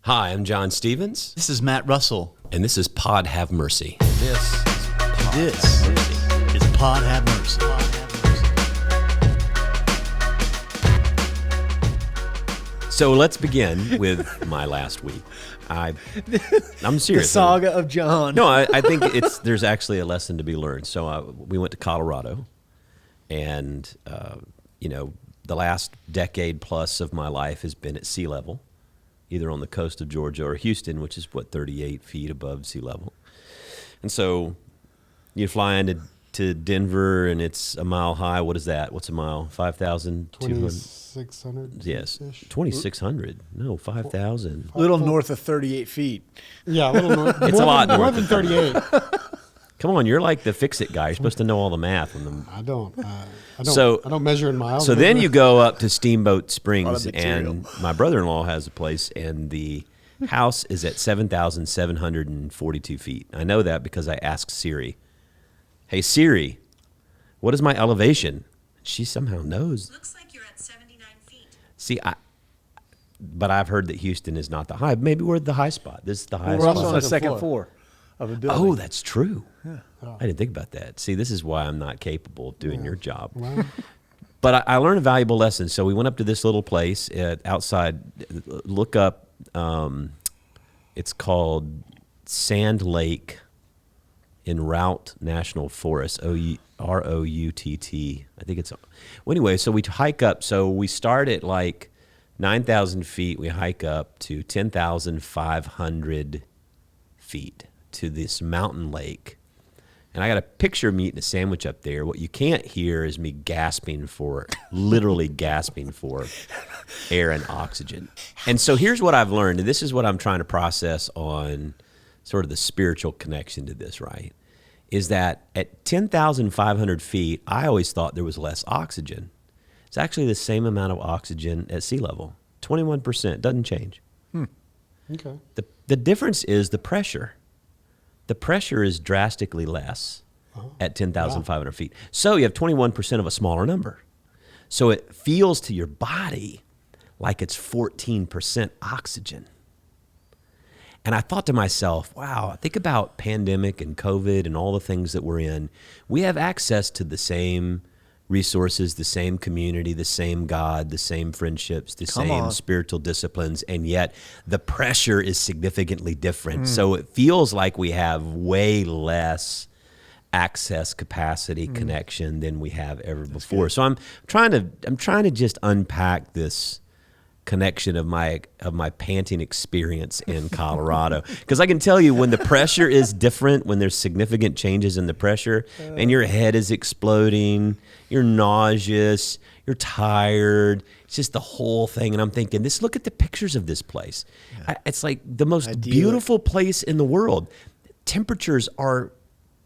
Hi, I'm John Stevens, This is Matt Russell. and this is Pod Have Mercy. This is Pod Have Mercy. So let's begin with my last week. I'm The serious. saga of John. No, I think there's actually a lesson to be learned. So we went to Colorado, and the last decade plus of my life has been at sea level, either on the coast of Georgia or Houston, which is 38 feet above sea level. And so you fly into Denver, and it's a mile high. What is that? What's a mile? 5,200? 2,600. Yes, 2,600. No, 5,000. A little north of 38 feet. Yeah, a little north. It's a lot more north than of 38. Come on, you're like the fix-it guy. You're supposed to know all the math. I don't. I So- measure in miles. So then you go up to Steamboat Springs, Lot of material. and my brother-in-law has a place, and the house is at 7,742 feet. I know that because I asked Siri, "Hey Siri, what is my elevation?" She somehow knows. Looks like you're at 79 feet. See, but I've heard that Houston is not the high. Maybe we're at the high spot. This is the highest We're also spot. on the Second second floor. floor of a building. Oh, that's true. I didn't think about that. See, this is why I'm not capable of doing your job. Well, But I learned a valuable lesson. So we went up to this little place outside. Look up. It's called Sand Lake in Route National Forest. Routt. I think it's. Well, anyway, so we hike up. So we start at like 9,000 feet. We hike up to 10,500 feet to this mountain lake. And I got a picture of me eating a sandwich up there. What you can't hear is me literally gasping for air and oxygen. And so here's what I've learned, and this is what I'm trying to process on sort of the spiritual connection to this, right? Is that at 10,500 feet, I always thought there was less oxygen. It's actually the same amount of oxygen at sea level, 21%, doesn't change. okay. The difference is the pressure. The pressure is drastically less at 10,500 feet. So you have 21% of a smaller number. So it feels to your body like it's 14% oxygen. And I thought to myself, wow, think about pandemic and COVID and all the things that we're in. We have access to the same resources, the same community, the same God, the same friendships, the same spiritual disciplines, and yet the pressure is significantly different. So it feels like we have way less access, capacity, connection than we have ever before. So I'm trying to just unpack this connection of my panting experience in Colorado, because I can tell you when the pressure is different, when there's significant changes in the pressure, and your head is exploding, you're nauseous, you're tired, it's just the whole thing. And I'm thinking, look at the pictures of this place. It's like the most beautiful place in the world. Temperatures are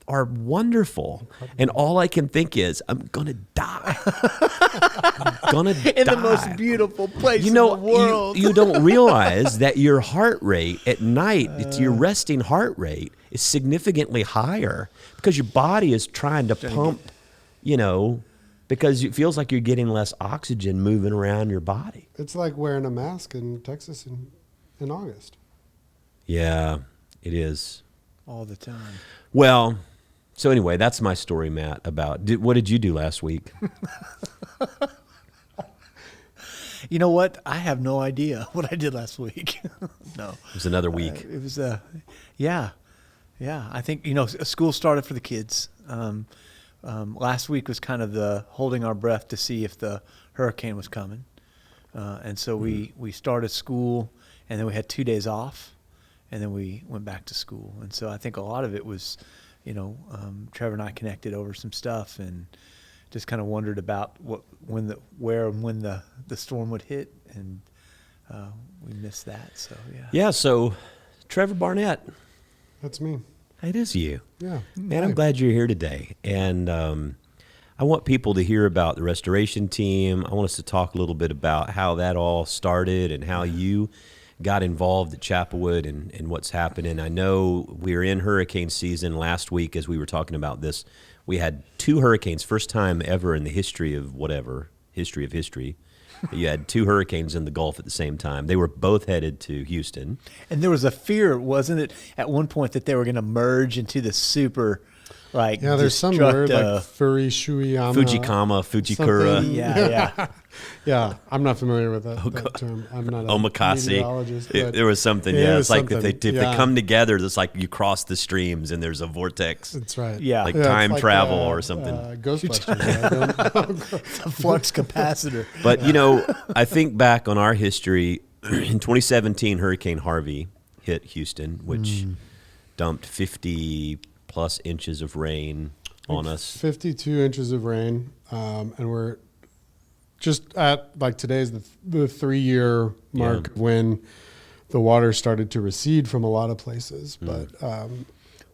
wonderful, and all I can think is, I'm gonna die. I'm gonna die in the most beautiful place in the world. You don't realize that your heart rate at night, it's your resting heart rate, is significantly higher because your body is trying to pump, because it feels like you're getting less oxygen moving around your body. It's like wearing a mask in Texas in August. Yeah, it is. All the time. Well, so anyway, that's my story, Matt, about what did you do last week? You know what? I have no idea what I did last week. No. It was another week. It was, yeah. I think, school started for the kids. Last week was kind of the holding our breath to see if the hurricane was coming. And so we started school, and then we had 2 days off, and then we went back to school. And so I think a lot of it was, Trevor and I connected over some stuff and just kind of wondered about where and when the storm would hit, and we missed that. So Yeah. So Trevor Barnett, That's me. it is you. Yeah. Man, I'm glad you're here today. And I want people to hear about the restoration team. I want us to talk a little bit about how that all started and how you got involved at Chapelwood and what's happening. I know we're in hurricane season. Last week, as we were talking about this, we had 2 hurricanes, first time ever in the history of history. You had two hurricanes in the Gulf at the same time. They were both headed to Houston. And there was a fear, wasn't it, at one point that they were going to merge into the super, like, Yeah, there's some word like destructive- Fujikama, Fujikura. something. Yeah. Yeah, I'm not familiar with that term. I'm not a Omakase. meteorologist. But There was something. Yeah, Yeah, it it's was like if something. they come together, it's like you cross the streams and there's a vortex. That's right. Yeah. Like it's time travel or something. Ghostbusters. Right? A flux capacitor. But, I think back on our history. In 2017, Hurricane Harvey hit Houston, which dumped 50-plus inches of rain on us. 52 inches of rain, and we're just at, like, today's the 3-year mark Yeah. when the water started to recede from a lot of places. But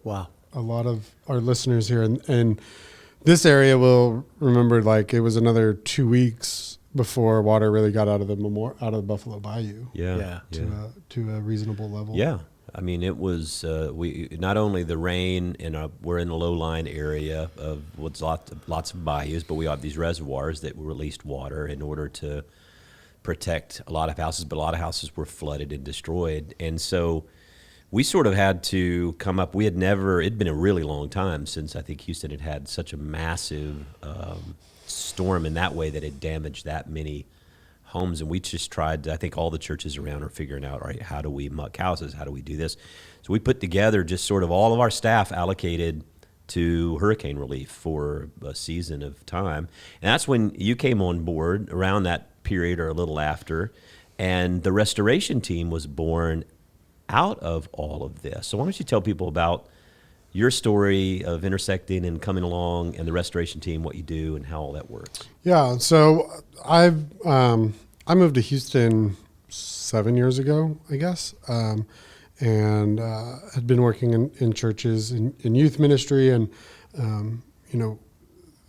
Wow. a lot of our listeners here in this area will remember, like, it was another 2 weeks before water really got out of the Buffalo Bayou Yeah. to a reasonable level. Yeah. I mean, it was we not only the rain, and we're in a low-lying area of what's lots of bayous, but we have these reservoirs that released water in order to protect a lot of houses, but a lot of houses were flooded and destroyed. And so we sort of had to come up. It'd been a really long time since I think Houston had had such a massive storm in that way that it damaged that many homes. And we just tried, I think all the churches around are figuring out, all right, how do we muck houses? How do we do this? So we put together just sort of all of our staff allocated to hurricane relief for a season of time. And that's when you came on board around that period or a little after. And the restoration team was born out of all of this. So why don't you tell people about your story of intersecting and coming along and the restoration team, what you do and how all that works. Yeah. So I moved to Houston 7 years ago, I guess, and had been working in churches in youth ministry, and the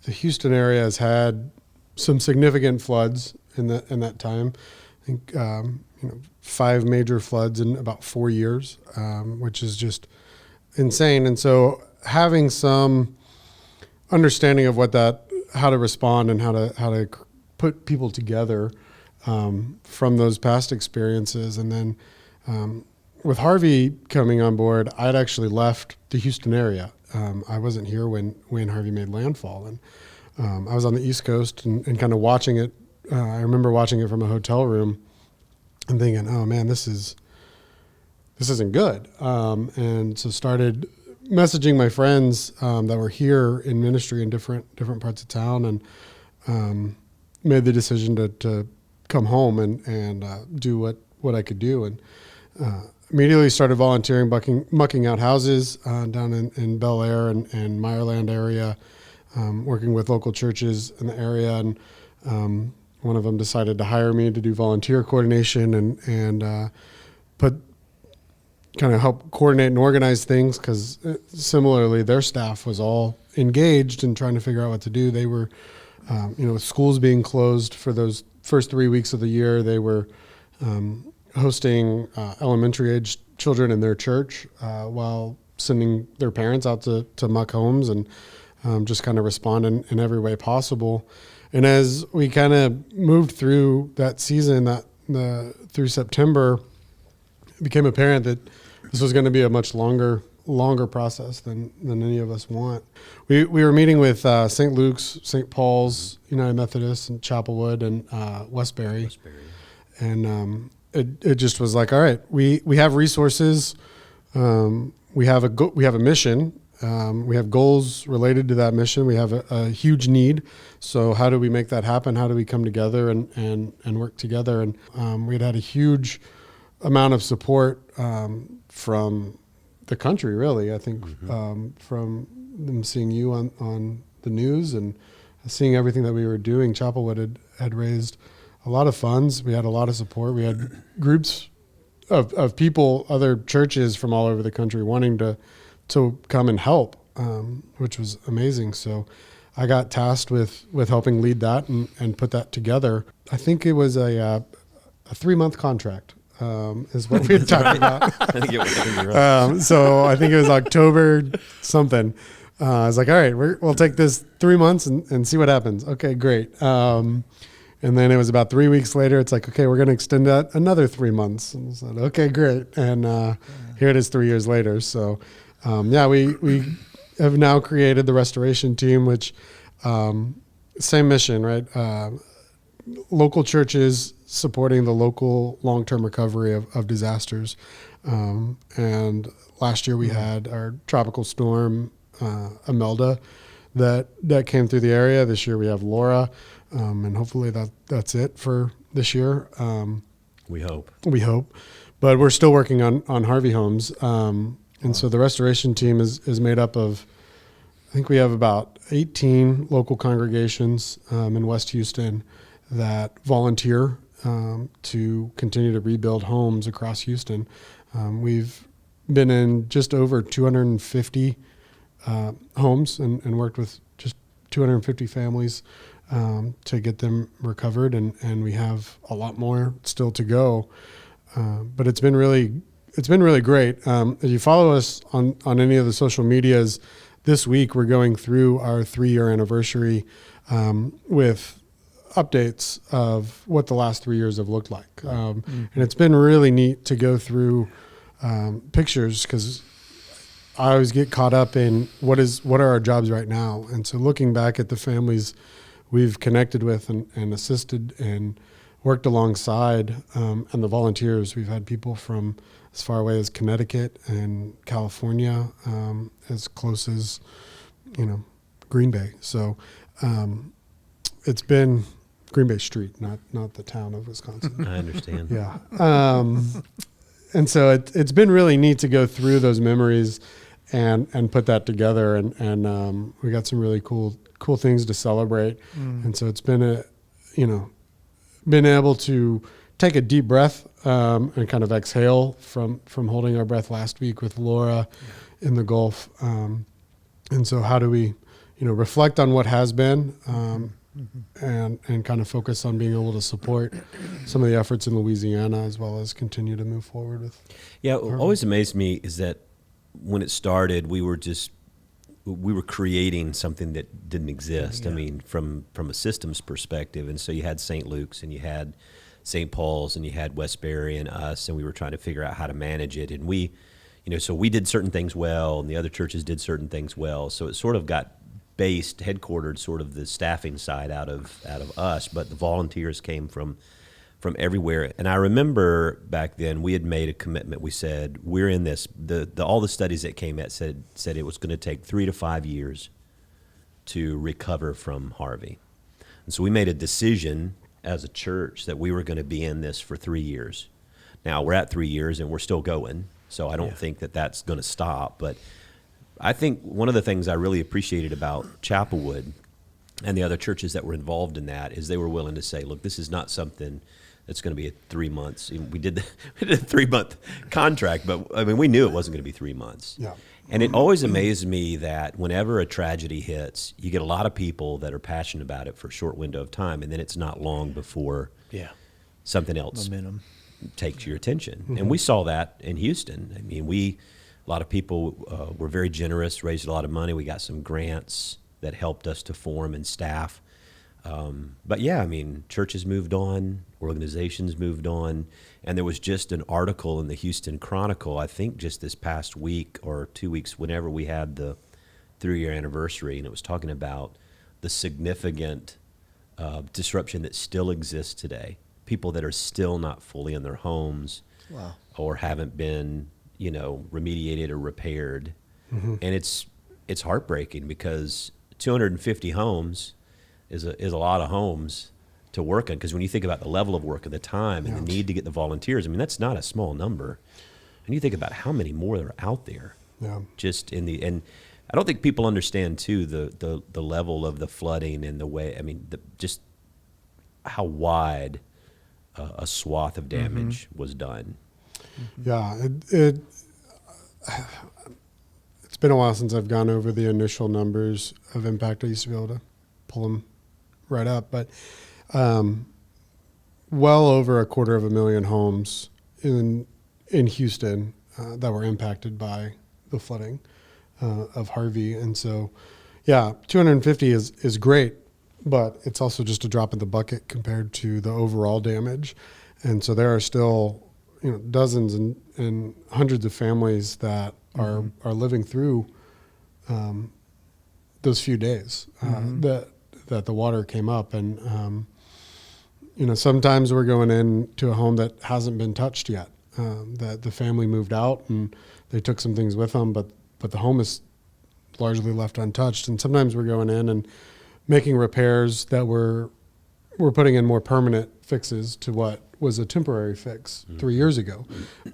Houston area has had some significant floods in that time. I think 5 major floods in about 4 years, which is just insane. And so having some understanding of how to respond and how to put people together from those past experiences. And then with Harvey coming on board, I'd actually left the Houston area. I wasn't here when Harvey made landfall. And I was on the East Coast and kind of watching it. I remember watching it from a hotel room and thinking, oh man, this isn't good. And so started messaging my friends that were here in ministry in different parts of town, and made the decision to come home and do what I could do. And immediately started volunteering, mucking out houses down in Bel Air and Meyerland area, working with local churches in the area. And one of them decided to hire me to do volunteer coordination and kind of help coordinate and organize things, because similarly their staff was all engaged in trying to figure out what to do. They were, with schools being closed for those first 3 weeks of the year, they were hosting elementary age children in their church while sending their parents out to muck homes and just kind of respond in every way possible. And as we kind of moved through that season, through September, it became apparent that this was going to be a much longer process than any of us want. We were meeting with St. Luke's, St. Paul's, United Methodist, and Chapelwood, and Westbury. And it just was like, all right, we have resources, we have a mission, we have goals related to that mission. We have a huge need. So how do we make that happen? How do we come together and work together? And we'd had a huge amount of support from the country, really. I think from them seeing you on the news and seeing everything that we were doing. Chapelwood had raised a lot of funds. We had a lot of support. We had groups of people, other churches from all over the country wanting to come and help, which was amazing. So I got tasked with helping lead that and put that together. I think it was a 3-month contract. Is what we had talked about. I think you're right. So I think it was October something. I was like, all right, we'll take this 3 months and see what happens. Okay, great. And then it was about 3 weeks later. It's like, okay, we're going to extend that another 3 months. And I said, okay, great. And here it is 3 years later. So, we have now created the restoration team, which same mission, right? Local churches supporting the local long-term recovery of disasters. And last year we had our tropical storm, Imelda, that came through the area. This year we have Laura, and hopefully that's it for this year. We hope. But we're still working on Harvey homes. And so the restoration team is made up of, I think we have about 18 local congregations in West Houston that volunteer to continue to rebuild homes across Houston. We've been in just over 250 homes and worked with just 250 families to get them recovered, and we have a lot more still to go. But it's been really great. If you follow us on any of the social medias, this week we're going through our 3-year anniversary with updates of what the last 3 years have looked like. And it's been really neat to go through pictures, because I always get caught up in what are our jobs right now. And so looking back at the families we've connected with and assisted and worked alongside, and the volunteers, we've had people from as far away as Connecticut and California, as close as, Green Bay. So it's been Green Bay Street, not the town of Wisconsin. I understand. Yeah. And so it's been really neat to go through those memories and put that together. And we got some really cool things to celebrate. And so it's been been able to take a deep breath and kind of exhale from holding our breath last week with Laura in the Gulf. And so how do we, reflect on what has been, and kind of focus on being able to support some of the efforts in Louisiana, as well as continue to move forward with. Yeah, what always amazed me is that when it started, we were creating something that didn't exist. Yeah. I mean, from a systems perspective. And so you had St. Luke's and you had St. Paul's and you had Westbury and us, and we were trying to figure out how to manage it. And we, so we did certain things well, and the other churches did certain things well. So it sort of got headquartered, sort of the staffing side out of us, but the volunteers came from everywhere. And I remember back then we had made a commitment. We said, we're in this. All the studies that came out said it was going to take 3 to 5 years to recover from Harvey. And so we made a decision as a church that we were going to be in this for 3 years. Now we're at 3 years and we're still going. So I don't think that that's going to stop. But I think one of the things I really appreciated about Chapelwood and the other churches that were involved in that is they were willing to say, look, this is not something that's going to be 3 months. We did a 3-month contract, but I mean, we knew it wasn't going to be 3 months. Yeah. And it always amazed me that whenever a tragedy hits, you get a lot of people that are passionate about it for a short window of time, and then it's not long before something else Momentum takes your attention. And we saw that in Houston. I mean, a lot of people were very generous, raised a lot of money. We got some grants that helped us to form and staff. But yeah, I mean, churches moved on, organizations moved on, and there was just an article in the Houston Chronicle, I think just this past week or 2 weeks, whenever we had the 3-year anniversary, and it was talking about the significant disruption that still exists today. People that are still not fully in their homes or haven't been, remediated or repaired. And it's heartbreaking because 250 homes is a lot of homes to work on, because when you think about the level of work and the time and the need to get the volunteers, I mean, that's not a small number. And you think about how many more are out there. Just and I don't think people understand too the level of the flooding and the way, I mean, just how wide a swath of damage was done. Yeah, it's been a while since I've gone over the initial numbers of impact. I used to be able to pull them right up, but well over 250,000 homes in Houston that were impacted by the flooding of Harvey. And so, 250 is great, but it's also just a drop in the bucket compared to the overall damage. And so there are still, dozens and hundreds of families that are living through those few days that the water came up. And, sometimes we're going into a home that hasn't been touched yet, that the family moved out and they took some things with them, but the home is largely left untouched. And sometimes we're going in and making repairs that we're putting in more permanent fixes to what was a temporary fix 3 years ago,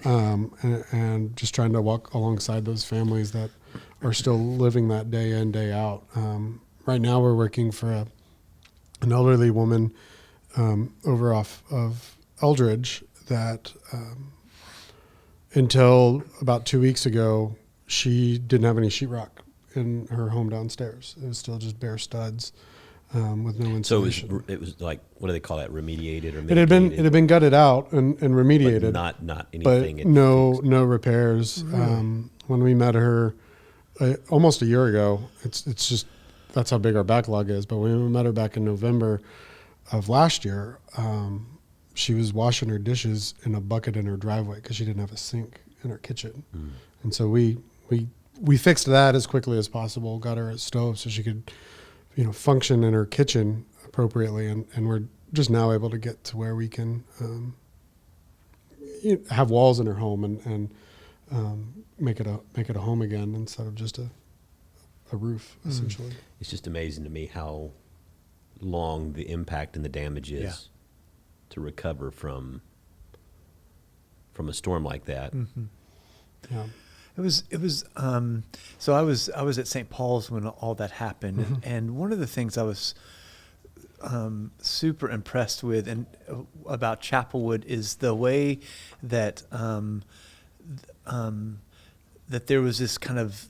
and just trying to walk alongside those families that are still living that day in, day out. Right now we're working for an elderly woman over off of Eldridge that until about 2 weeks ago, she didn't have any sheetrock in her home downstairs. It was still just bare studs with no insulation. So it was like, what do they call that? Remediated or it had been gutted out and remediated, but not anything. But no repairs. Really? When we met her almost a year ago, it's just that's how big our backlog is. But when we met her back in November of last year, she was washing her dishes in a bucket in her driveway because she didn't have a sink in her kitchen. And so we fixed that as quickly as possible, got her a stove so she could, function in her kitchen appropriately. And we're just now able to get to where we can have walls in her home and make it a home again instead of just a roof, essentially. It's just amazing to me how long the impact and the damage is to recover from a storm like that. Yeah. It was so I was at St. Paul's when all that happened, and one of the things I was super impressed with and about Chapelwood is the way that that there was this kind of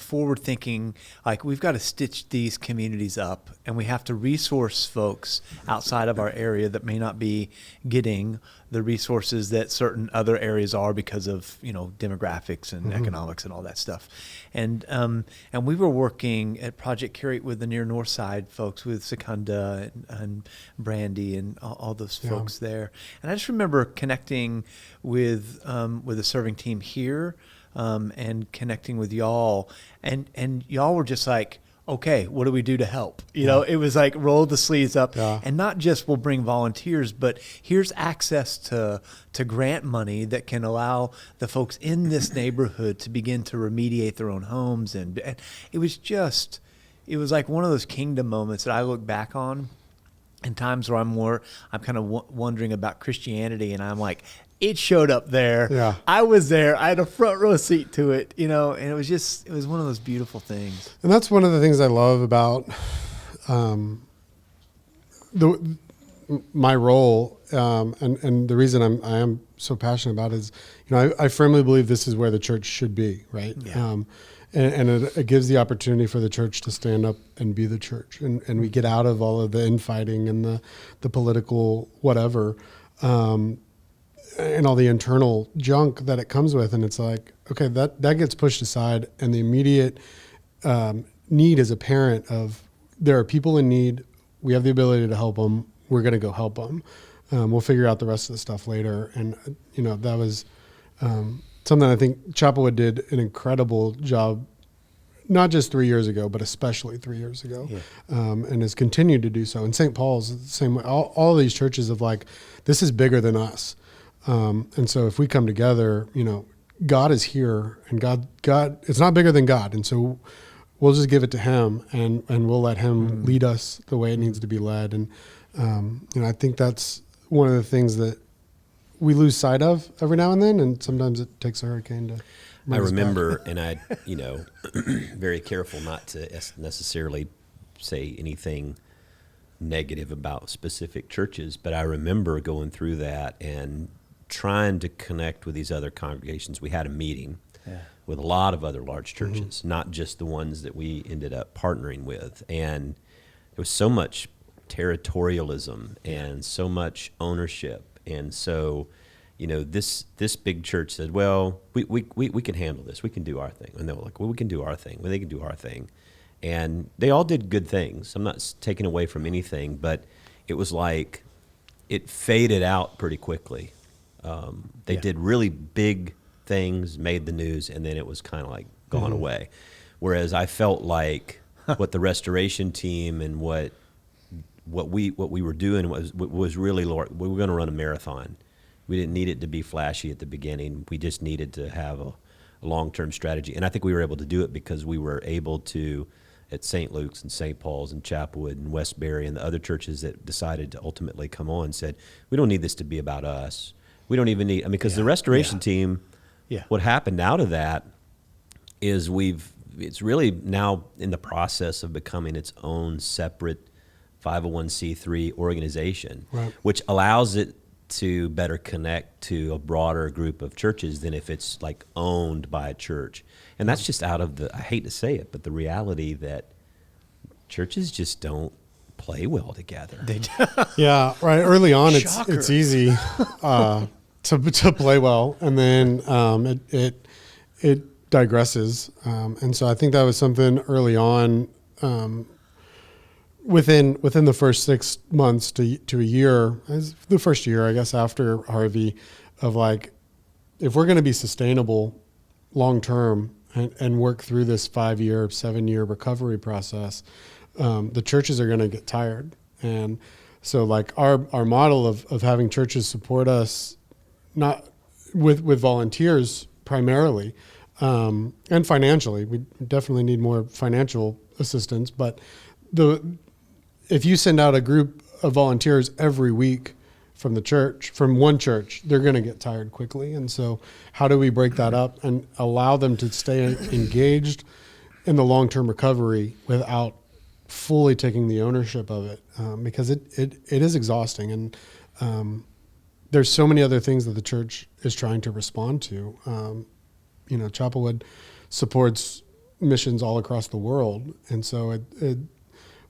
forward thinking, like we've got to stitch these communities up and we have to resource folks outside of our area that may not be getting the resources that certain other areas are because of, demographics and economics and all that stuff. And we were working at Project Curate with the near north side folks, with Secunda and Brandy and all those folks there. And I just remember connecting with a serving team here, and connecting with y'all, and y'all were just like, okay, what do we do to help? It was like roll the sleeves up, and not just we'll bring volunteers, but here's access to grant money that can allow the folks in this neighborhood to begin to remediate their own homes. And it was like one of those kingdom moments that I look back on in times where I'm kind of wondering about Christianity, and I'm like, it showed up there. Yeah. I was there. I had a front row seat to it, and it was one of those beautiful things. And that's one of the things I love about my role, and the reason I am so passionate about it is, I firmly believe this is where the church should be, right? Yeah. And it gives the opportunity for the church to stand up and be the church, and we get out of all of the infighting and the political whatever, and all the internal junk that it comes with. And it's like, okay, that gets pushed aside, and the immediate need as a parent of there are people in need. We have the ability to help them. We're going to go help them. We'll figure out the rest of the stuff later. And, that was something I think Chapelwood did an incredible job, not just 3 years ago, but especially 3 years ago, and has continued to do so. And St. Paul's the same way. All these churches of like, this is bigger than us. And so if we come together, God is here, and God, it's not bigger than God. And so we'll just give it to him, and we'll let him lead us the way it needs to be led. And, I think that's one of the things that we lose sight of every now and then. And sometimes it takes a hurricane to bring us remember, back. and I, very careful not to necessarily say anything negative about specific churches, but I remember going through that and trying to connect with these other congregations. We had a meeting with a lot of other large churches, not just the ones that we ended up partnering with. And there was so much territorialism and so much ownership. And so, this big church said, well, we can handle this. We can do our thing. And they were like, well, we can do our thing. Well, they can do our thing. And they all did good things. I'm not taking away from anything, but it was like it faded out pretty quickly. They did really big things, made the news, and then it was kind of like gone away. Whereas I felt like what the restoration team and what we were doing was really, we were going to run a marathon. We didn't need it to be flashy at the beginning. We just needed to have a long-term strategy. And I think we were able to do it because we were able to, at St. Luke's and St. Paul's and Chapelwood and Westbury and the other churches that decided to ultimately come on, said, we don't need this to be about us. We don't even need, because the restoration team, what happened out of that is it's really now in the process of becoming its own separate 501c3 organization, which allows it to better connect to a broader group of churches than if it's like owned by a church. And that's just out of I hate to say it, but the reality that churches just don't play well together. They do. Yeah, right. Early on, Shocker. it's easy to play well, and then it digresses. And so I think that was something early on, within the first 6 months to a year, the first year, I guess, after Harvey, of like, if we're going to be sustainable long term and work through this 5-year, 7-year recovery process, the churches are going to get tired. And so like our model of having churches support us, not with volunteers primarily, and financially, we definitely need more financial assistance, but if you send out a group of volunteers every week from one church, they're going to get tired quickly. And so how do we break that up and allow them to stay engaged in the long-term recovery without fully taking the ownership of it? Because it is exhausting. And there's so many other things that the church is trying to respond to. Chapelwood supports missions all across the world. And so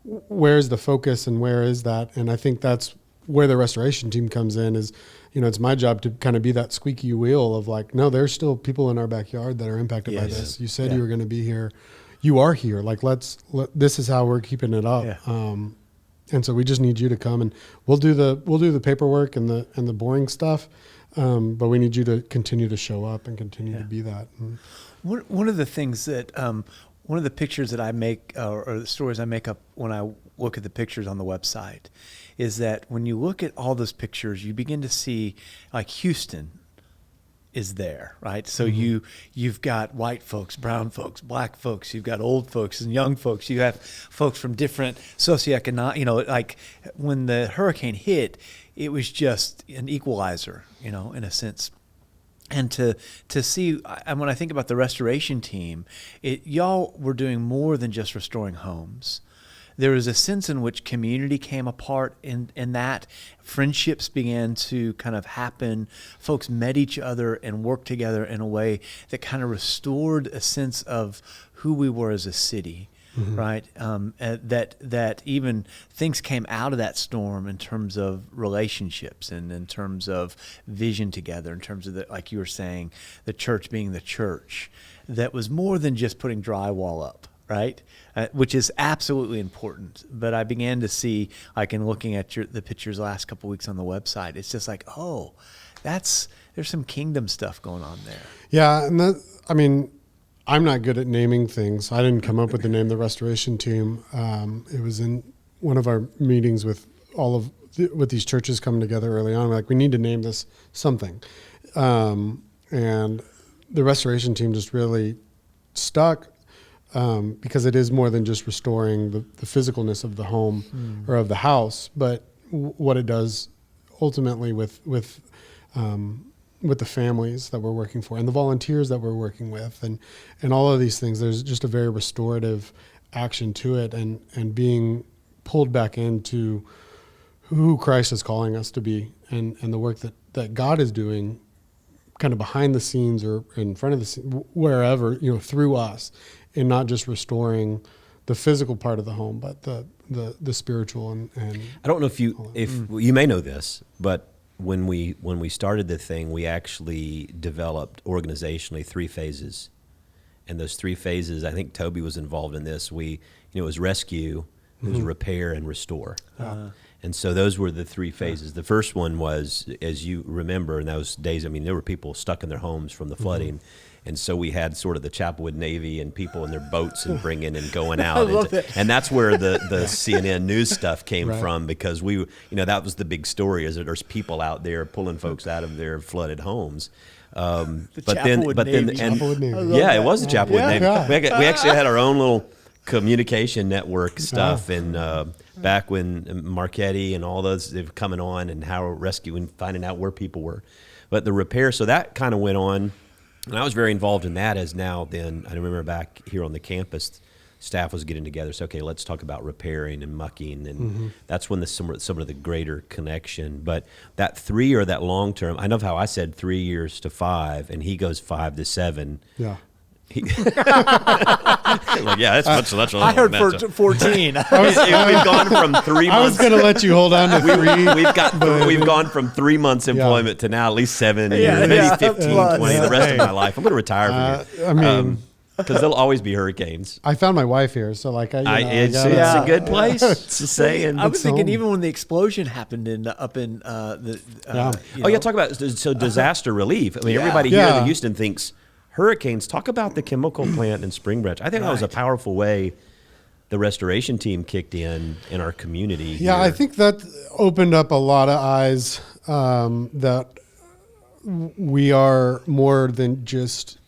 where's the focus and where is that? And I think that's where the restoration team comes in is, it's my job to kind of be that squeaky wheel of like, no, there's still people in our backyard that are impacted by this. You said you were going to be here. You are here. Like, this is how we're keeping it up. Yeah. And so we just need you to come, and we'll do the paperwork and the boring stuff. But we need you to continue to show up and continue to be that. One of the things that, one of the pictures that I make, or the stories I make up when I look at the pictures on the website, is that when you look at all those pictures, you begin to see like Houston is there, right? So you've got white folks, brown folks, black folks, you've got old folks and young folks, you have folks from different socioeconomic, like when the hurricane hit, it was just an equalizer, in a sense. And to see, and when I think about the restoration team, y'all were doing more than just restoring homes. There was a sense in which community came apart in that. Friendships began to kind of happen. Folks met each other and worked together in a way that kind of restored a sense of who we were as a city. Right? That even things came out of that storm in terms of relationships and in terms of vision together, in terms of, like you were saying, the church being the church. That was more than just putting drywall up, right? Which is absolutely important. But I began to see, like in looking at the pictures the last couple of weeks on the website, it's just like, there's some kingdom stuff going on there. Yeah, and I'm not good at naming things. I didn't come up with the name the restoration team. It was in one of our meetings with with these churches coming together early on. We're like, we need to name this something. And the restoration team just really stuck because it is more than just restoring the physicalness of the home or of the house, but what it does ultimately with the families that we're working for and the volunteers that we're working with and all of these things. There's just a very restorative action to it and being pulled back into who Christ is calling us to be and the work that God is doing kind of behind the scenes or in front of the scenes, wherever, through us, and not just restoring the physical part of the home, but the spiritual and I don't know if you may know this, but when we started the thing, we actually developed organizationally 3 phases. And those 3 phases, I think Toby was involved in this. It was rescue, it was repair, and restore. And so those were the 3 phases. The first one was, as you remember, in those days, I mean, there were people stuck in their homes from the flooding. And so we had sort of the Chapelwood Navy and people in their boats and bringing and going out. And that's where the CNN news stuff came from, because that was the big story, is that there's people out there pulling folks out of their flooded homes. Chapelwood Navy. It was the Chapelwood Navy. Yeah. We actually had our own little communication network stuff, and back when Marchetti and all those, they were coming on, and how rescuing, finding out where people were. But the repair, so that kind of went on, and I was very involved in that. As now, then I remember back here on the campus, staff was getting together. So, okay, let's talk about repairing and mucking, and that's when some of the greater connection. But that 3 or that long term, I know how I said 3 years to 5, and he goes 5 to 7. Yeah. That's much longer. I heard than that, so. 14. We've gone from 3 months. I was going to let you hold on to 3. We've gone from 3 months employment to now at least 7 years, Yeah, maybe yeah. 15, Plus. 20, the rest of my life. I'm going to retire from here. I mean, because there'll always be hurricanes. I found my wife here, so like It's gotta- a good place. Just saying. I was thinking, home. even when the explosion happened up in Talk about disaster relief. I mean, everybody here Yeah. in Houston thinks hurricanes. Talk about the chemical plant in Spring Branch. I think that was a powerful way the restoration team kicked in our community. Yeah, here. I think that opened up a lot of eyes, that we are more than just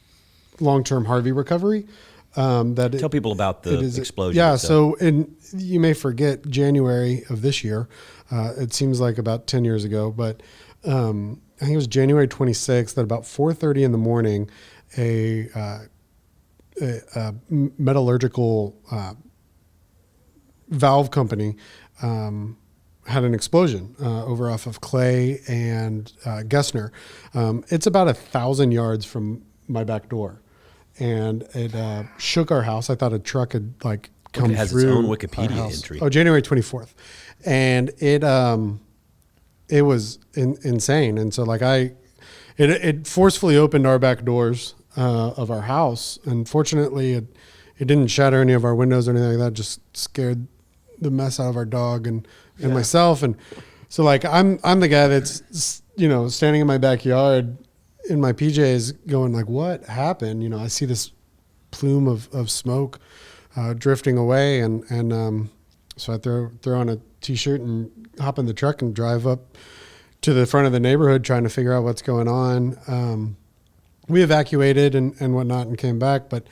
long-term Harvey recovery. Tell people about the explosion. Yeah, itself. so you may forget January of this year. It seems like about 10 years ago, but I think it was January 26th at about 4:30 in the morning. A metallurgical valve company had an explosion over off of Clay and Gessner. It's about 1,000 yards from my back door, and it shook our house. I thought a truck had come it has through. its own our Wikipedia house. entry. Oh, January 24th, and it was insane. And so it forcefully opened our back doors of our house. Unfortunately, it didn't shatter any of our windows or anything like that. Just scared the mess out of our dog and myself. And so I'm the guy that's standing in my backyard in my PJs going what happened? I see this plume of smoke drifting away, and so I throw on a t-shirt and hop in the truck and drive up to the front of the neighborhood trying to figure out what's going on. We evacuated and whatnot and came back, but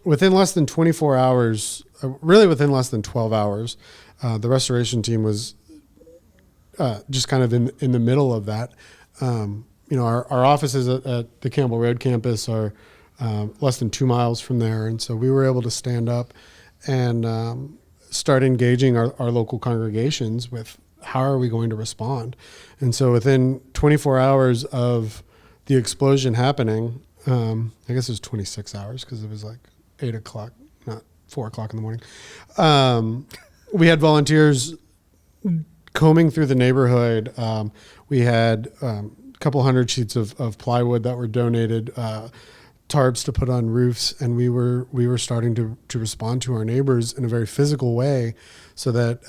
within less than 24 hours, really within less than 12 hours, the restoration team was just kind of in the middle of that. Our offices at the Campbell Road campus are less than 2 miles from there, and so we were able to stand up and start engaging our local congregations with how are we going to respond. And so within 24 hours of the explosion happening, I guess it was 26 hours because it was 8 o'clock, not 4 o'clock in the morning. We had volunteers combing through the neighborhood. We had a couple hundred sheets of plywood that were donated, tarps to put on roofs, and we were starting to respond to our neighbors in a very physical way, so that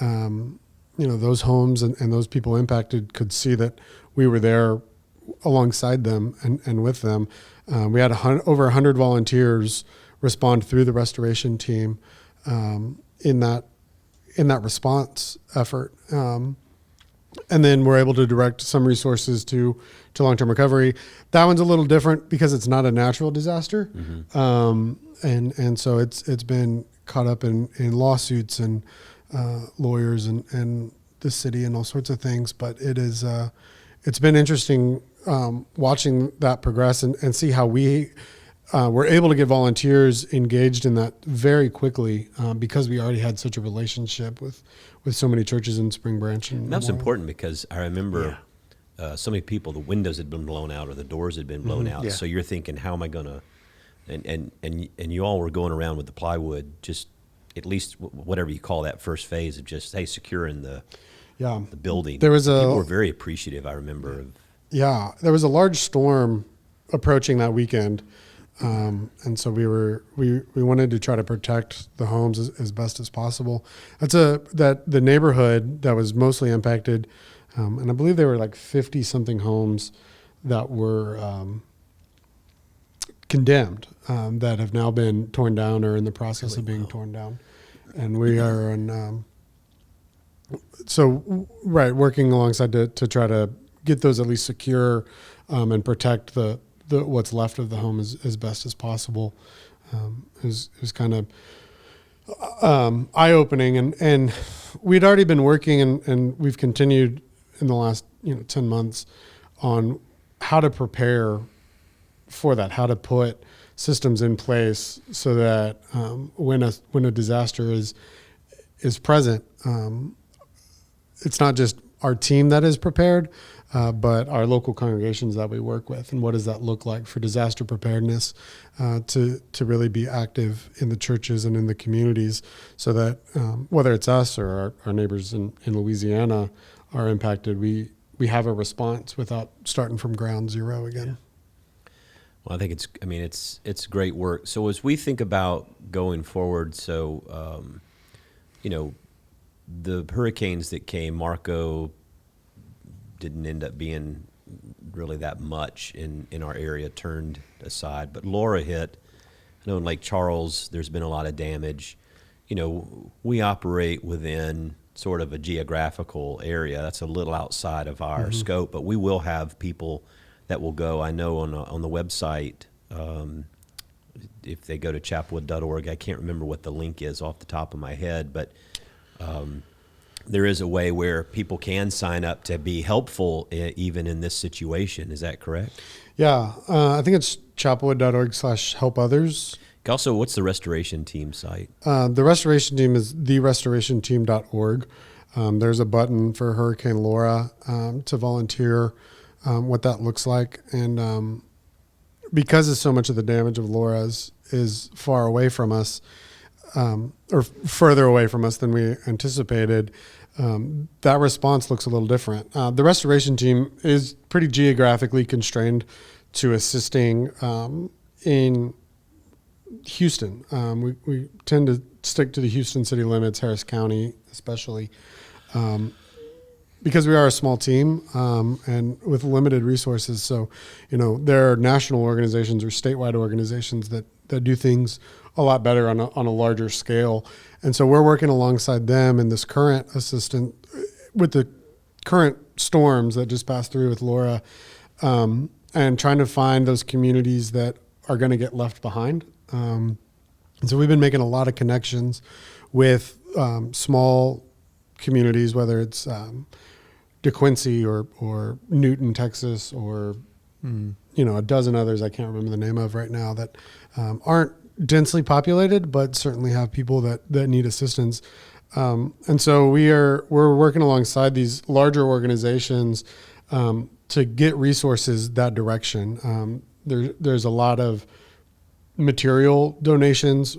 those homes and those people impacted could see that we were there alongside them and with them. We had over 100 volunteers respond through the restoration team in that response effort. And then we're able to direct some resources to long-term recovery. That one's a little different because it's not a natural disaster. Mm-hmm. And so it's been caught up in lawsuits and lawyers and the city and all sorts of things. But it's been interesting watching that progress and see how we were able to get volunteers engaged in that very quickly because we already had such a relationship with so many churches in Spring Branch. And that was important because I remember so many people, the windows had been blown out or the doors had been blown out. Yeah. So you're thinking, how am I going to, and you all were going around with the plywood, just at least whatever you call that first phase of just, hey, securing the building. There was people were very appreciative, I remember. There was a large storm approaching that weekend. And so we wanted to try to protect the homes as best as possible. That the neighborhood that was mostly impacted, and I believe there were like 50 something homes that were condemned, that have now been torn down or in the process of being torn down. And we are working alongside to try to get those at least secure, and protect the what's left of the home as best as possible. Is kind of eye-opening, and we'd already been working, and we've continued in the last 10 months on how to prepare for that, how to put systems in place so that when a disaster is present, it's not just our team that is prepared, but our local congregations that we work with. And what does that look like for disaster preparedness, to really be active in the churches and in the communities, so that whether it's us or our neighbors in Louisiana are impacted, we have a response without starting from ground zero again. Well, I think it's great work. So as we think about going forward, the hurricanes that came, Marco didn't end up being really that much in our area, turned aside. But Laura hit. I know in Lake Charles, there's been a lot of damage. We operate within sort of a geographical area. That's a little outside of our scope, but we will have people that will go. I know on the website, if they go to chapelwood.org, I can't remember what the link is off the top of my head, but there is a way where people can sign up to be helpful even in this situation. Is that correct? Yeah, I think it's chapelwood.org/helpothers. Also, what's the restoration team site? The restoration team is therestorationteam.org. There's a button for Hurricane Laura to volunteer, what that looks like. And because of so much of the damage of Laura is far away from us, or further away from us than we anticipated, that response looks a little different. The restoration team is pretty geographically constrained to assisting in Houston. We tend to stick to the Houston city limits, Harris County especially, because we are a small team, and with limited resources. So, there are national organizations or statewide organizations that do things a lot better on a larger scale. And so we're working alongside them in this current assistant with the current storms that just passed through with Laura, and trying to find those communities that are going to get left behind. And so we've been making a lot of connections with small communities, whether it's DeQuincy or Newton, Texas, or a dozen others I can't remember the name of right now that aren't densely populated, but certainly have people that need assistance. And so we're working alongside these larger organizations to get resources that direction. There's a lot of material donations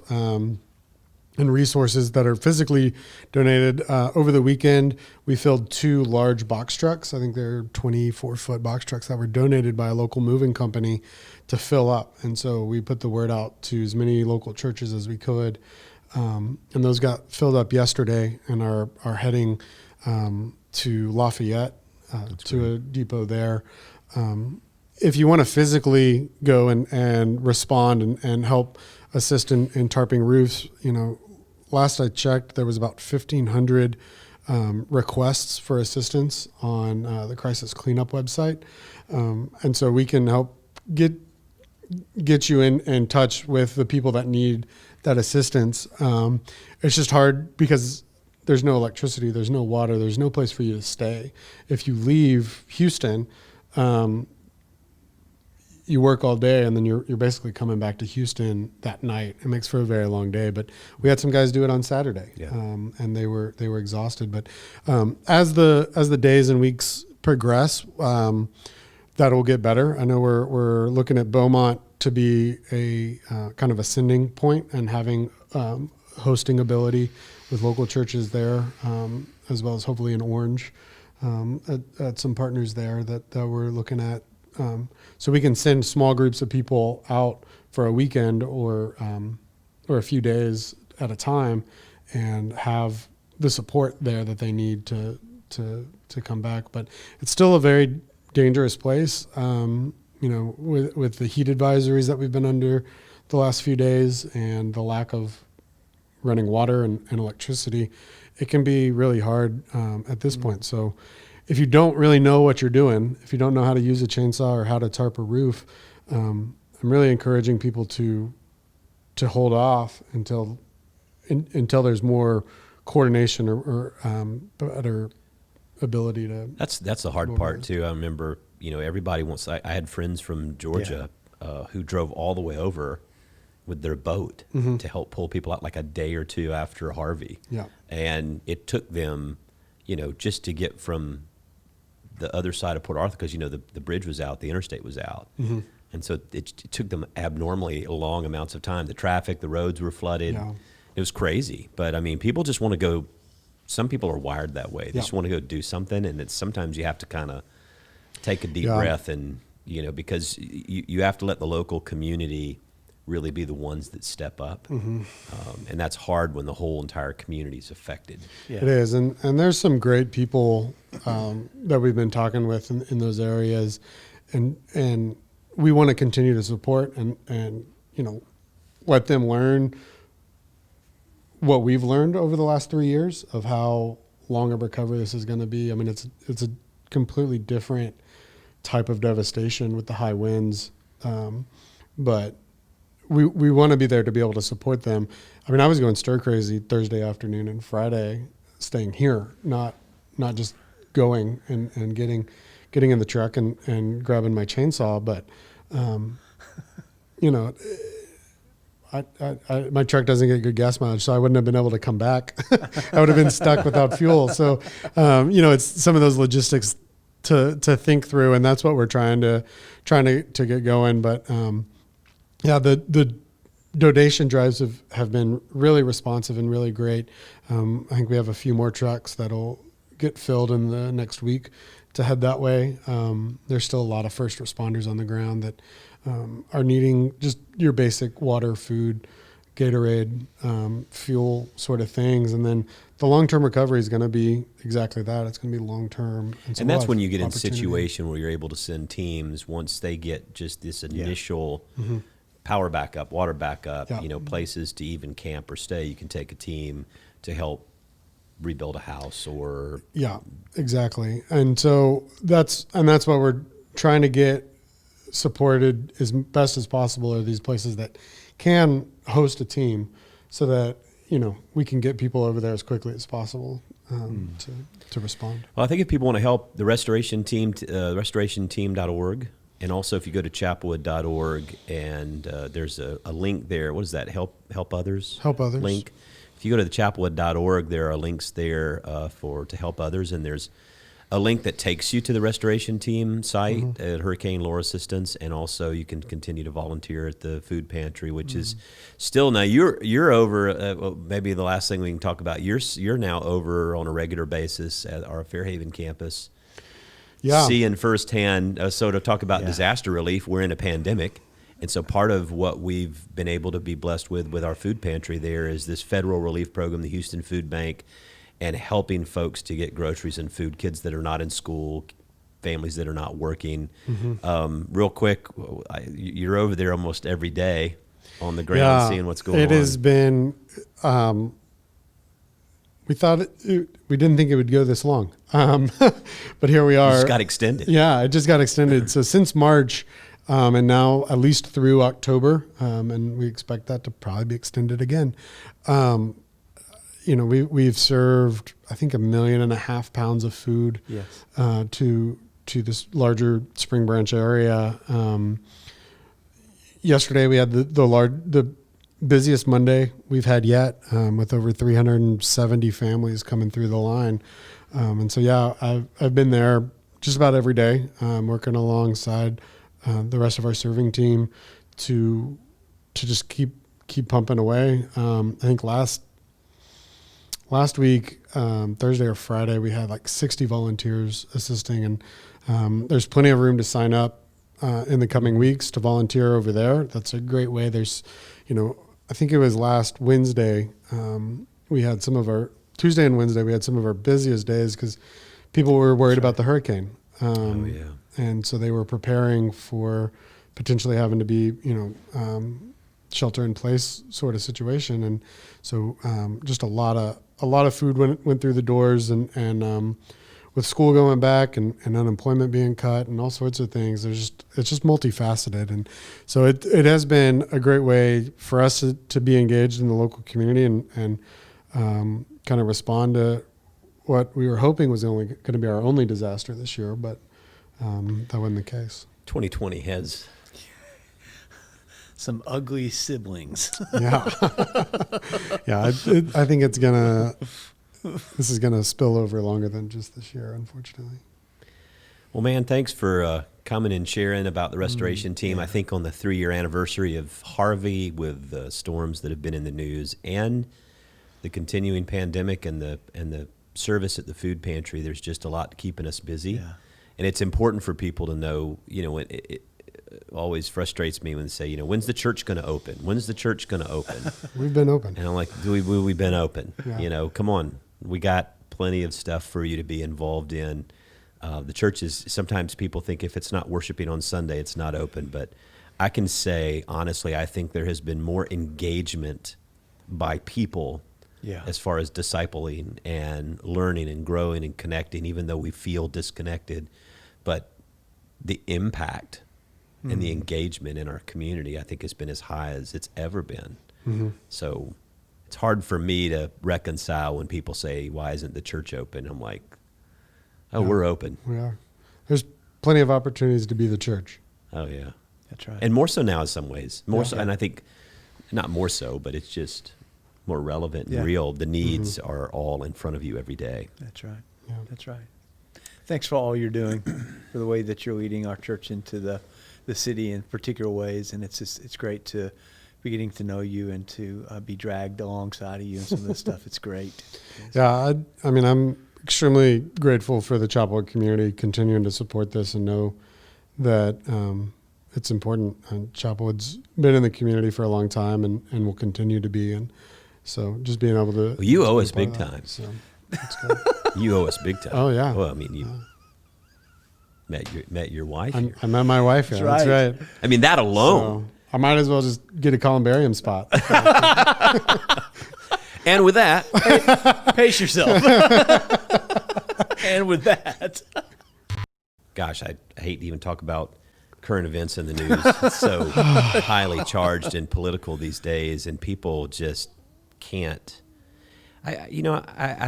and resources that are physically donated. Over the weekend, we filled 2 large box trucks. I think they're 24-foot box trucks that were donated by a local moving company to fill up. And so we put the word out to as many local churches as we could. And those got filled up yesterday and are heading to Lafayette, to a depot there. If you want to physically go and respond and help assist in tarping roofs, last I checked, there was about 1,500 requests for assistance on the crisis cleanup website. And so we can help get you in touch with the people that need that assistance. It's just hard because there's no electricity, there's no water, there's no place for you to stay. If you leave Houston, you work all day and then you're basically coming back to Houston that night. It makes for a very long day, but we had some guys do it on Saturday, and they were exhausted. But as the days and weeks progress, that will get better. I know we're looking at Beaumont to be a kind of ascending point and having hosting ability with local churches there, as well as hopefully in Orange, at some partners there that we're looking at. So we can send small groups of people out for a weekend or a few days at a time, and have the support there that they need to come back. But it's still a very dangerous place. With the heat advisories that we've been under the last few days and the lack of running water and electricity, it can be really hard at this point. So if you don't really know what you're doing, if you don't know how to use a chainsaw or how to tarp a roof, I'm really encouraging people to hold off until there's more coordination or better ability to. That's the hard part too. I remember, everybody wants. I had friends from Georgia who drove all the way over with their boat to help pull people out like a day or two after Harvey. Yeah. And it took them, just to get from the other side of Port Arthur, because, the bridge was out, the interstate was out. And so it took them abnormally long amounts of time. The traffic, the roads were flooded. Yeah. It was crazy. But, people just want to go. Some people are wired that way. They Yeah. just want to go do something. And sometimes you have to kind of take a deep Yeah. breath and, because you have to let the local community really be the ones that step up. And that's hard when the whole entire community is affected. Yeah. It is, and there's some great people that we've been talking with in those areas, and we want to continue to support and let them learn what we've learned over the last 3 years of how long a recovery this is going to be. I mean, it's a completely different type of devastation with the high winds, but we want to be there to be able to support them. I mean, I was going stir crazy Thursday afternoon and Friday, staying here, not just going and getting in the truck and grabbing my chainsaw. But, my truck doesn't get good gas mileage, so I wouldn't have been able to come back. I would have been stuck without fuel. So, it's some of those logistics to think through, and that's what we're trying to get going. But, the donation drives have been really responsive and really great. I think we have a few more trucks that'll get filled in the next week to head that way. There's still a lot of first responders on the ground that are needing just your basic water, food, Gatorade, fuel sort of things. And then the long-term recovery is going to be exactly that. It's going to be long-term. So And we'll that's have when you get in a opportunity. situation where you're able to send teams once they get just this initial power backup, water backup, Yeah. Places to even camp or stay. You can take a team to help rebuild a house or Yeah, exactly. And so that's what we're trying to get supported as best as possible are these places that can host a team so that, we can get people over there as quickly as possible to respond. Well, I think if people want to help, the restoration team, restorationteam.org, and also if you go to chapelwood.org and there's a link there. What is that? Help others. Help others. Link. If you go to the chapelwood.org, there are links there to help others, and there's a link that takes you to the restoration team site at Hurricane Laura Assistance, and also you can continue to volunteer at the food pantry, which is still now you're over. Maybe the last thing we can talk about. You're now over on a regular basis at our Fairhaven campus. Yeah. Seeing firsthand. So to talk about disaster relief, we're in a pandemic. And so part of what we've been able to be blessed with our food pantry there is this federal relief program, the Houston Food Bank, and helping folks to get groceries and food, kids that are not in school, families that are not working. Real quick, you're over there almost every day on the ground seeing what's going on. It has been, we didn't think it would go this long. But here we are. It just got extended. Yeah, it just got extended. So since March, and now at least through October, and we expect that to probably be extended again. We've served, I think, 1.5 million pounds of food to this larger Spring Branch area. Yesterday we had the busiest Monday we've had yet, with over 370 families coming through the line. And so, I've been there just about every day, working alongside the rest of our serving team to just keep pumping away. I think last week, Thursday or Friday, we had like 60 volunteers assisting, and there's plenty of room to sign up in the coming weeks to volunteer over there. That's a great way. There's, I think it was last Wednesday, we had Tuesday and Wednesday, we had some of our busiest days because people were worried about the hurricane. And so they were preparing for potentially having to be, shelter in place sort of situation. And so just a lot of food went through the doors, and with school going back and unemployment being cut and all sorts of things, it's just multifaceted. And so it has been a great way for us to be engaged in the local community and kind of respond to what we were hoping was only going to be our only disaster this year, but that wasn't the case. 2020 has some ugly siblings. Yeah. Yeah. I think this is going to spill over longer than just this year, unfortunately. Well, man, thanks for coming and sharing about the restoration team. Yeah. I think on the 3-year anniversary of Harvey, with the storms that have been in the news and the continuing pandemic and the service at the food pantry, there's just a lot keeping us busy. Yeah. And it's important for people to know, it always frustrates me when they say, when's the church going to open? When's the church going to open? We've been open. And I'm like, we've been open. Yeah. Come on. We got plenty of stuff for you to be involved in. The church is, sometimes people think if it's not worshiping on Sunday, it's not open. But I can say, honestly, I think there has been more engagement by people as far as discipling and learning and growing and connecting, even though we feel disconnected. But the impact and the engagement in our community, I think, has been as high as it's ever been. Mm-hmm. So it's hard for me to reconcile when people say, why isn't the church open? I'm like, we're open. We are. There's plenty of opportunities to be the church. Oh, yeah. That's right. And more so now in some ways. More so, Yeah. and I think, not more so, but it's just more relevant and Yeah. real. The needs are all in front of you every day. That's right. Yeah. That's right. Thanks for all you're doing, for the way that you're leading our church into the city in particular ways. And it's great to be getting to know you and to be dragged alongside of you and some of this stuff. It's great. Yeah, I mean, I'm extremely grateful for the Chapelwood community continuing to support this and know that it's important. And Chapelwood's been in the community for a long time and will continue to be. And so just being able to... Well, you owe be us a part big of that. time. So that's good. You owe us big time. Oh, yeah. Well, I mean, you met your wife here. I met my wife here. That's right. I mean, that alone. So I might as well just get a columbarium spot. And with that, Pace yourself. And with that... gosh, I hate to even talk about current events in the news. It's so highly charged and political these days, and people just can't. I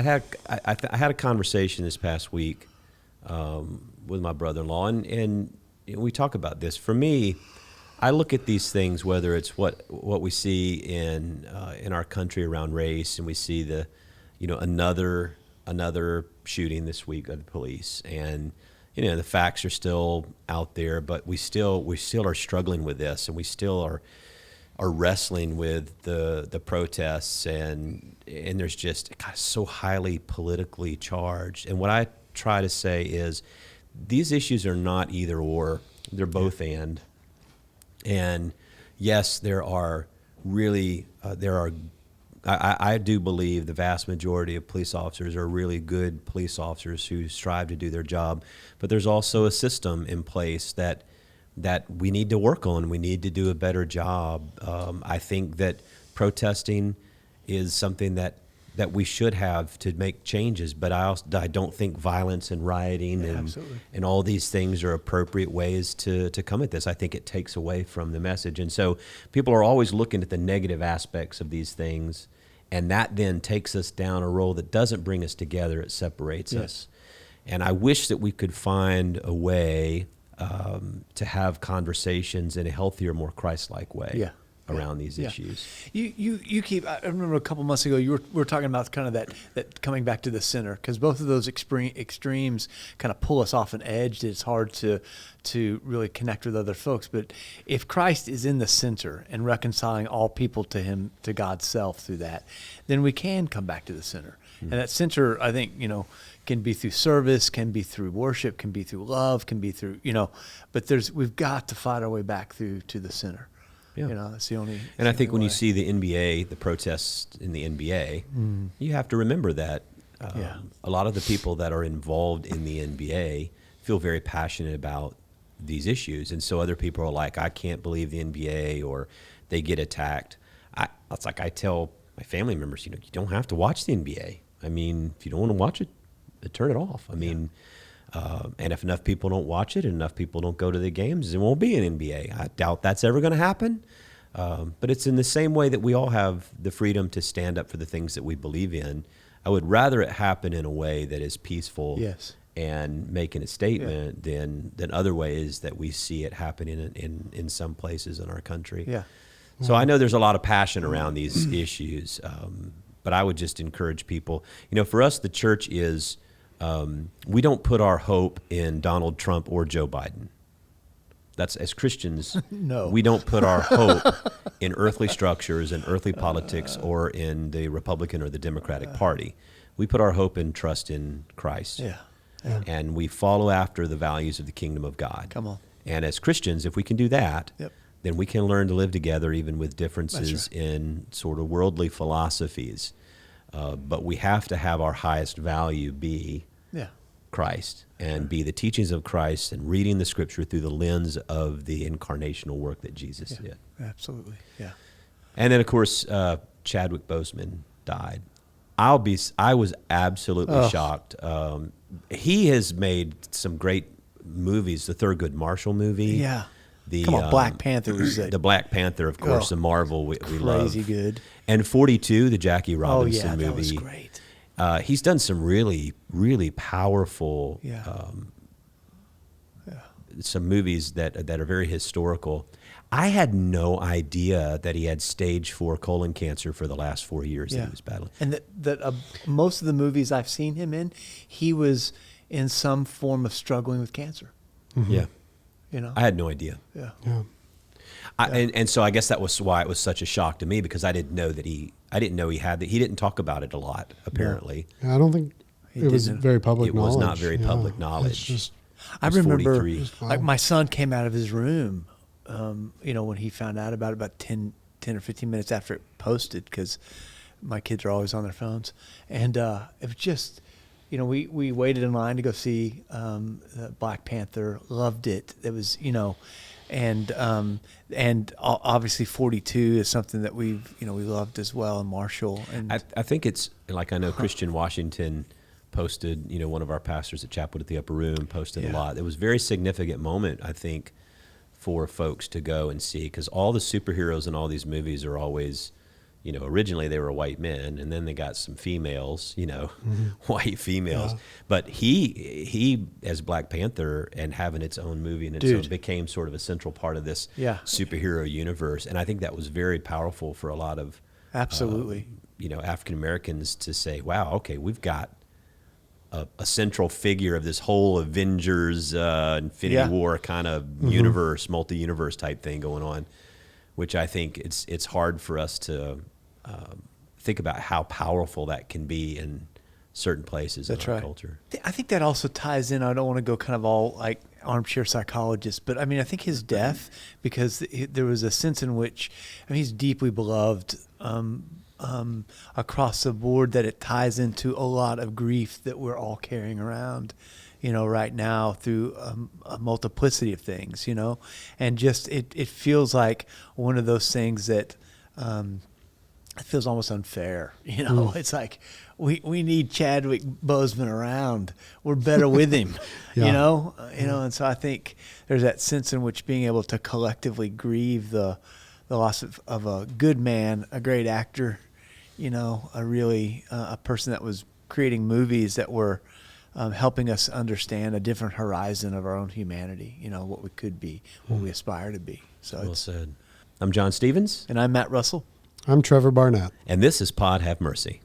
had a conversation this past week with my brother-in-law, and we talk about this. For me, I look at these things, whether it's what we see in our country around race, and we see another shooting this week of the police, and the facts are still out there, but we still are struggling with this, and we still are wrestling with the protests, and there's just so highly politically charged. And what I try to say is these issues are not either or, they're both and. And yes, there are really I do believe the vast majority of police officers are really good police officers who strive to do their job, but there's also a system in place that we need to work on. We need to do a better job. I think that protesting is something that we should have to make changes, but I don't think violence and rioting and all these things are appropriate ways to come at this. I think it takes away from the message. And so people are always looking at the negative aspects of these things, and that then takes us down a road that doesn't bring us together. It separates us. And I wish that we could find a way to have conversations in a healthier, more Christ-like way around these issues. You keep. I remember a couple months ago we were talking about kind of that coming back to the center, because both of those extremes kind of pull us off an edge. It's hard to really connect with other folks. But if Christ is in the center and reconciling all people to Him, to God's self through that, then we can come back to the center. And that center, I think, can be through service, can be through worship, can be through love, can be through, but we've got to fight our way back through to the center. Yeah. That's the only. And I think when you way. see the NBA, the protests in the NBA, you have to remember that a lot of the people that are involved in the NBA feel very passionate about these issues. And so other people are like, I can't believe the NBA, or they get attacked. It's like I tell my family members, you don't have to watch the NBA. I mean, if you don't want to watch it, turn it off. I mean, and if enough people don't watch it and enough people don't go to the games, there won't be an NBA. I doubt that's ever going to happen. But it's in the same way that we all have the freedom to stand up for the things that we believe in. I would rather it happen in a way that is peaceful and making a statement than other ways that we see it happening in some places in our country. Yeah. So I know there's a lot of passion around these issues, but I would just encourage people. For us, the church is, we don't put our hope in Donald Trump or Joe Biden. That's, as Christians, No. we don't put our hope in earthly structures and earthly politics or in the Republican or the Democratic Party. We put our hope and trust in Christ. Yeah. And we follow after the values of the kingdom of God. Come on. And as Christians, if we can do that, then we can learn to live together even with differences in sort of worldly philosophies. But we have to have our highest value be Christ and be the teachings of Christ and reading the Scripture through the lens of the incarnational work that Jesus did. Absolutely. Yeah. And then, of course, Chadwick Boseman died. I was absolutely shocked. He has made some great movies. The Thurgood Marshall movie. Yeah. Come on, Black Panther was the Black Panther, of course, the Marvel we love. crazy good. And 42, the Jackie Robinson movie. That was great. He's done some really, really powerful, some movies that are very historical. I had no idea that he had stage 4 colon cancer for the last 4 years that he was battling. And that most of the movies I've seen him in, he was in some form of struggling with cancer. Yeah. I had no idea. Yeah. And so I guess that was why it was such a shock to me, because I didn't know he had that. He didn't talk about it a lot, apparently. Yeah, I don't think it was very public knowledge. It was not very public knowledge. It's just, I remember, 43. like, my son came out of his room, when he found out about it, about 10 or 15 minutes after it posted, because my kids are always on their phones. And it was just, we waited in line to go see Black Panther, loved it. It was, and obviously 42 is something that we loved as well, and Marshall. And I think it's, like, I know Christian Washington posted, one of our pastors at Chapelwood at the Upper Room posted a lot. It was a very significant moment, I think, for folks to go and see, because all the superheroes in all these movies are always, originally they were white men, and then they got some females, white females. But he as Black Panther and having its own movie and its own became sort of a central part of this superhero universe. And I think that was very powerful for a lot of absolutely, African Americans to say, wow, okay, we've got a central figure of this whole Avengers, Infinity War kind of universe, multi-universe type thing going on, which I think it's hard for us to think about how powerful that can be in certain places in our culture. I think that also ties in. I don't want to go kind of all like armchair psychologist, but I mean, I think his death, because there was a sense in which, he's deeply beloved across the board, that it ties into a lot of grief that we're all carrying around, right now through a multiplicity of things, and just it feels like one of those things that it feels almost unfair, It's like we need Chadwick Boseman around. We're better with him, and so I think there's that sense in which being able to collectively grieve the loss of a good man, a great actor, a really a person that was creating movies that were helping us understand a different horizon of our own humanity, what we could be, what we aspire to be. So well said. I'm John Stevens. And I'm Matt Russell. I'm Trevor Barnett. And this is Pod Have Mercy.